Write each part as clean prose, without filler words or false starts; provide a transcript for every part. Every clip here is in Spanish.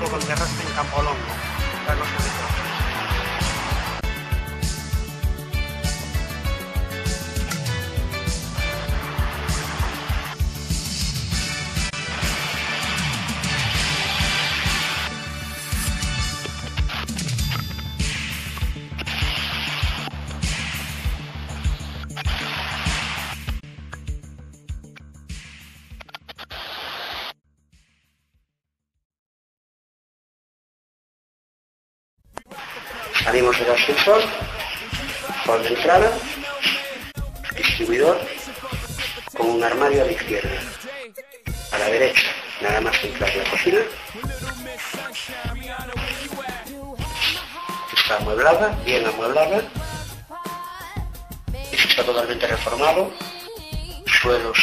único con terraza en Campolongo, para los habitantes. Salimos del ascensor, por la entrada, distribuidor, con un armario a la izquierda. A la derecha, nada más entrar la cocina. Está amueblada, bien amueblada. Está totalmente reformado. Suelos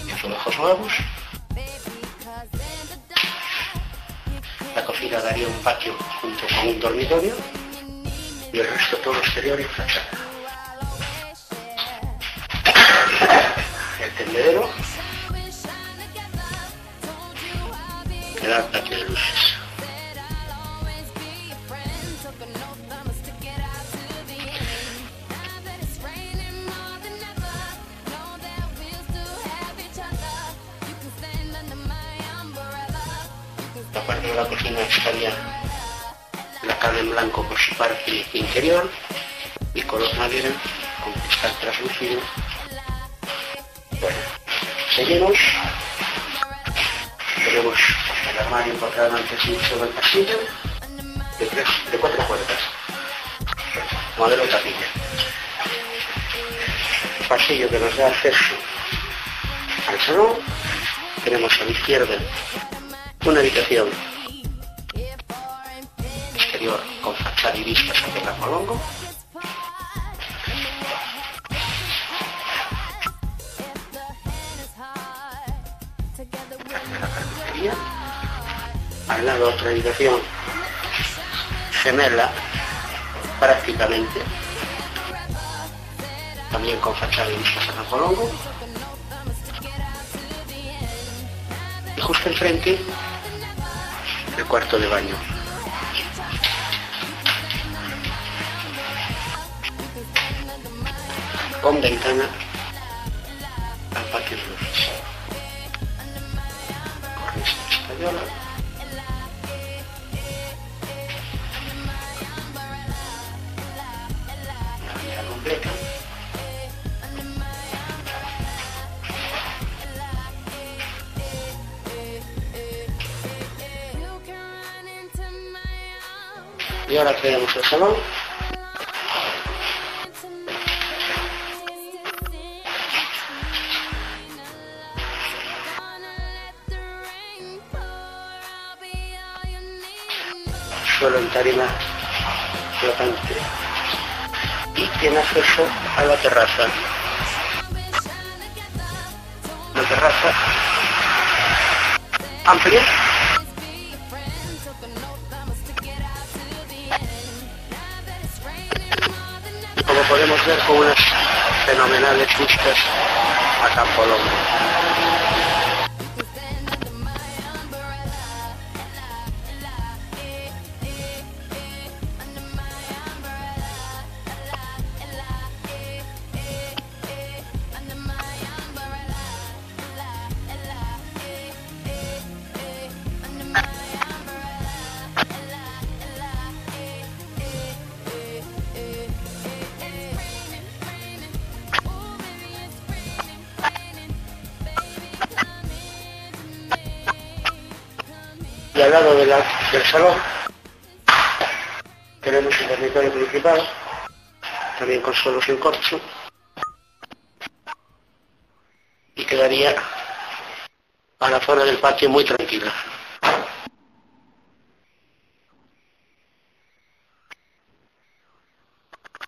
y azulejos nuevos. La cocina daría un patio junto con un dormitorio. Y el resto todo exterior y fachada. El tendedero que da patio de luces. La parte de la cocina estaría la cama en blanco por su parte interior y color madera con cristal translúcido. Bueno, seguimos. Tenemos el armario encontrado antes sobre el pasillo de 4 puertas. Modelo tapilla. Pasillo que nos da acceso al salón. Tenemos a la izquierda una habitación exterior con fachada y vistas hacia Campolongo. La carpintería. Al lado otra habitación gemela prácticamente, también con fachada y vistas a Campolongo. Y justo enfrente el cuarto de baño. Con ventana al patio de luces. Cornisa española. La bañera completa. Y ahora creamos el salón. Suelo en tarima flotante y tiene acceso a la terraza. Una terraza amplia. Como podemos ver, con unas fenomenales vistas a Campolongo. Y al lado del salón tenemos el dormitorio principal, también con suelos en corcho, y quedaría a la zona del patio muy tranquila.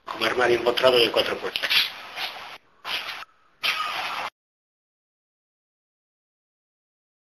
Con armario empotrado de 4 puertas.